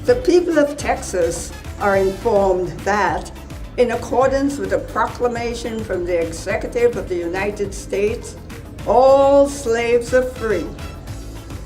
The people of Texas are informed that, in accordance with a proclamation from the Executive of the United States, all slaves are free.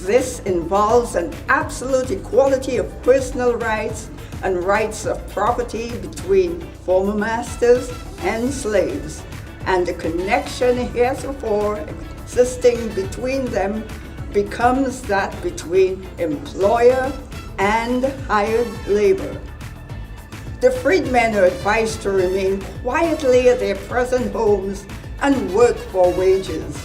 This involves an absolute equality of personal rights and rights of property between former masters and slaves, and the connection heretofore existing between them becomes that between employer and hired labor. The freedmen are advised to remain quietly at their present homes and work for wages.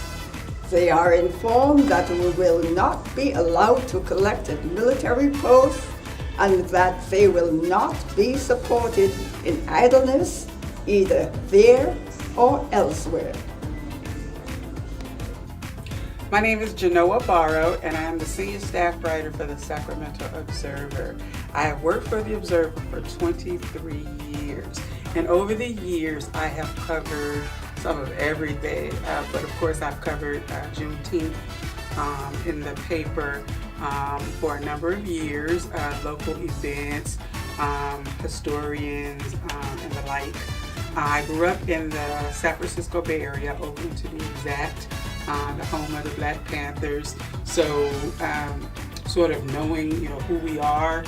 They are informed that they will not be allowed to collect at military posts and that they will not be supported in idleness either there or elsewhere. My name is Genoa Barrow, and I am the senior staff writer for the Sacramento Observer. I have worked for the Observer for 23 years, and over the years I have covered some of everything, but of course I've covered Juneteenth in the paper for a number of years, local events, historians, and the like. I grew up in the San Francisco Bay Area, Oakland to be exact, the home of the Black Panthers. So sort of knowing, who we are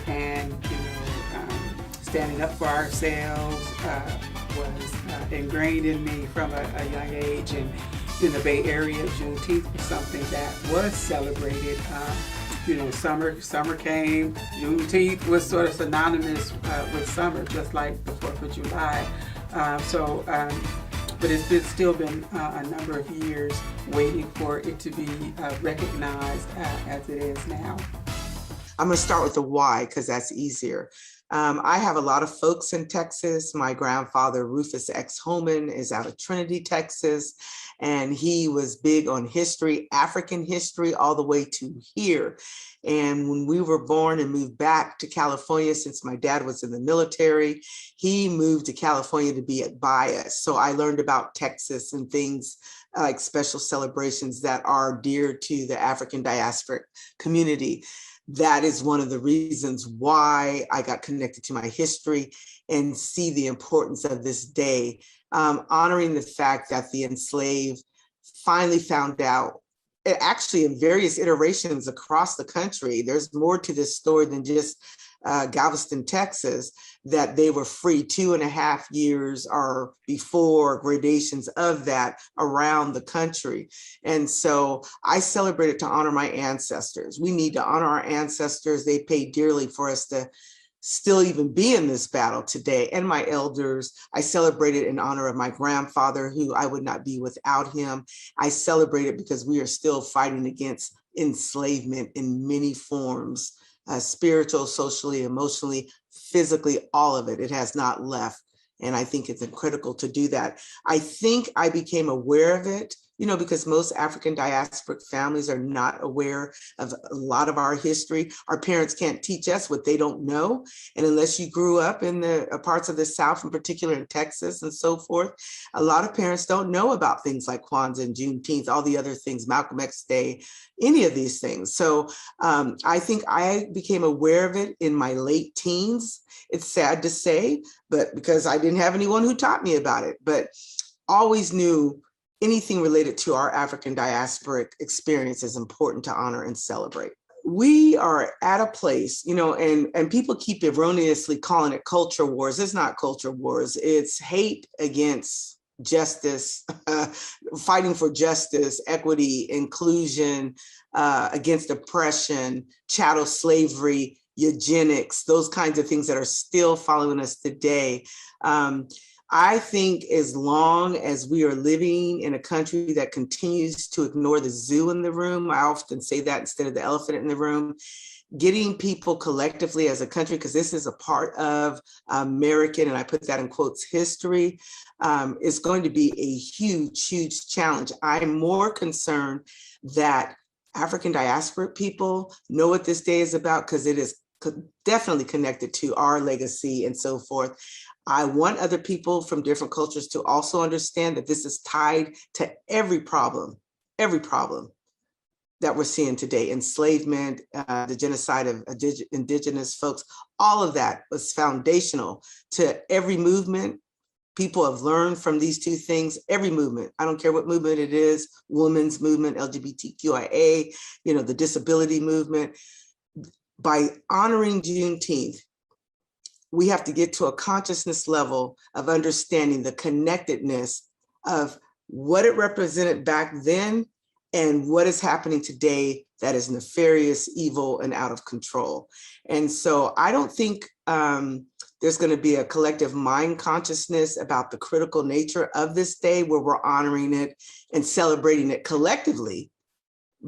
and, standing up for ourselves was ingrained in me from a young age. And in the Bay Area, Juneteenth was something that was celebrated. Summer came. Juneteenth was sort of synonymous with summer, just like the 4th of July. But it's still been a number of years waiting for it to be recognized as it is now. I'm going to start with the why because that's easier. I have a lot of folks in Texas. My grandfather, Rufus X. Holman, is out of Trinity, Texas, and he was big on history, African history, all the way to here. And when we were born and moved back to California, since my dad was in the military, he moved to California to be by us. So I learned about Texas and things like special celebrations that are dear to the African diasporic community. That is one of the reasons why I got connected to my history and see the importance of this day, honoring the fact that the enslaved finally found out, actually in various iterations across the country, there's more to this story than just Galveston, Texas, that they were free 2.5 years or before gradations of that around the country. And so I celebrated to honor my ancestors. We need to honor our ancestors. They paid dearly for us to still even be in this battle today. And my elders, I celebrated in honor of my grandfather, who I would not be without him. I celebrated because we are still fighting against enslavement in many forms. Spiritual, socially, emotionally, physically, all of it. It has not left. And I think it's critical to do that. I think I became aware of it, because most African diasporic families are not aware of a lot of our history. Our parents can't teach us what they don't know. And unless you grew up in the parts of the South, in particular in Texas and so forth, a lot of parents don't know about things like Kwanzaa and Juneteenth, all the other things, Malcolm X Day, any of these things. So I think I became aware of it in my late teens. It's sad to say, but because I didn't have anyone who taught me about it, but always knew anything related to our African diasporic experience is important to honor and celebrate. We are at a place, and people keep erroneously calling it culture wars. It's not culture wars. It's hate against justice, fighting for justice, equity, inclusion, against oppression, chattel slavery, eugenics, those kinds of things that are still following us today. I think as long as we are living in a country that continues to ignore the zoo in the room, I often say that instead of the elephant in the room, getting people collectively as a country, because this is a part of American, and I put that in quotes, history, is going to be a huge, huge challenge. I'm more concerned that African diasporic people know what this day is about, because it is definitely connected to our legacy and so forth. I want other people from different cultures to also understand that this is tied to every problem, that we're seeing today, enslavement, the genocide of indigenous folks, all of that was foundational to every movement. People have learned from these two things, every movement. I don't care what movement it is, women's movement, LGBTQIA, the disability movement. By honoring Juneteenth, we have to get to a consciousness level of understanding the connectedness of what it represented back then and what is happening today that is nefarious, evil, and out of control. And so I don't think there's going to be a collective mind consciousness about the critical nature of this day where we're honoring it and celebrating it collectively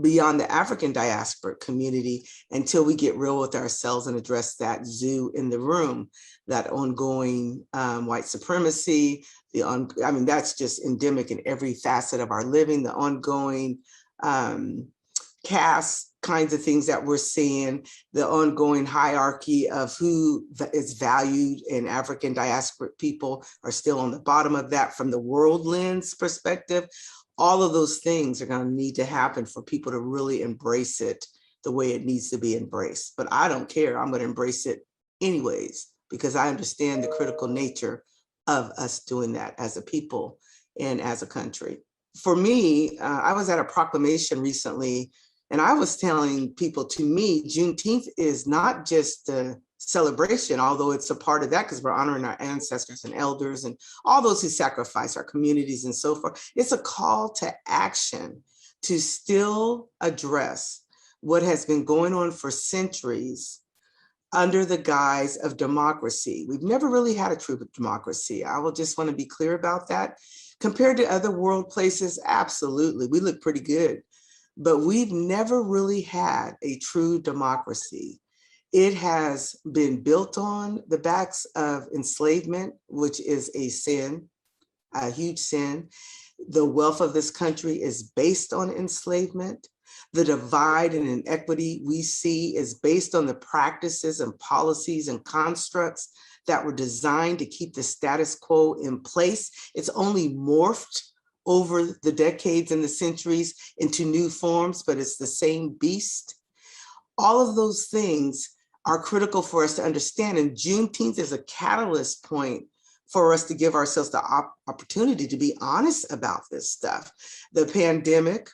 beyond the African diaspora community until we get real with ourselves and address that zoo in the room, that ongoing white supremacy, that's just endemic in every facet of our living, the ongoing caste kinds of things that we're seeing, the ongoing hierarchy of who is valued, and African diaspora people are still on the bottom of that from the world lens perspective. All of those things are going to need to happen for people to really embrace it the way it needs to be embraced. But I don't care. I'm going to embrace it anyways, because I understand the critical nature of us doing that as a people and as a country. For me, I was at a proclamation recently, and I was telling people, to me, Juneteenth is not just a celebration, although it's a part of that because we're honoring our ancestors and elders and all those who sacrifice, our communities and so forth. It's a call to action to still address what has been going on for centuries under the guise of democracy. We've never really had a true democracy. I will just want to be clear about that. Compared to other world places, absolutely, we look pretty good, but we've never really had a true democracy. It has been built on the backs of enslavement, which is a sin, a huge sin. The wealth of this country is based on enslavement. The divide and inequity we see is based on the practices and policies and constructs that were designed to keep the status quo in place. It's only morphed over the decades and the centuries into new forms, but it's the same beast. All of those things are critical for us to understand. And Juneteenth is a catalyst point for us to give ourselves the opportunity to be honest about this stuff. The pandemic,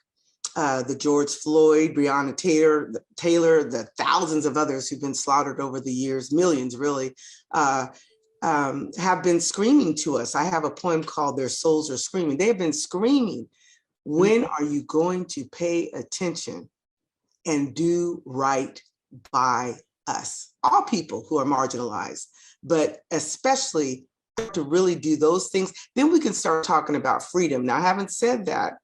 the George Floyd, Breonna Taylor, the thousands of others who've been slaughtered over the years, millions really, have been screaming to us. I have a poem called Their Souls Are Screaming. They have been screaming, when are you going to pay attention and do right by us? All people who are marginalized, but especially to really do those things, then we can start talking about freedom. Now, having said that,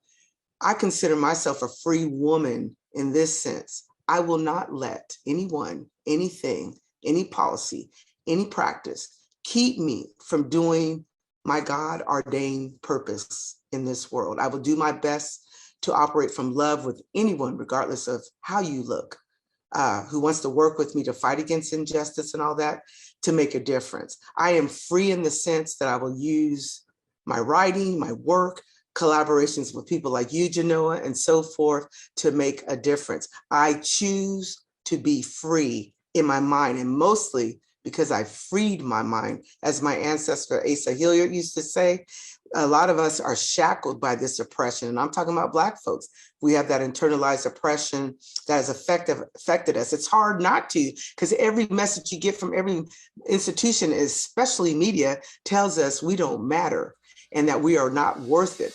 I consider myself a free woman in this sense. I will not let anyone, anything, any policy, any practice keep me from doing my God-ordained purpose in this world. I will do my best to operate from love with anyone, regardless of how you look, who wants to work with me to fight against injustice and all that, to make a difference. I am free in the sense that I will use my writing, my work, collaborations with people like you, Genoa, and so forth, to make a difference. I choose to be free in my mind, and mostly because I freed my mind. As my ancestor Asa Hilliard used to say, a lot of us are shackled by this oppression, and I'm talking about Black folks. We have that internalized oppression that has affected us. It's hard not to, because every message you get from every institution, especially media, tells us we don't matter and that we are not worth it.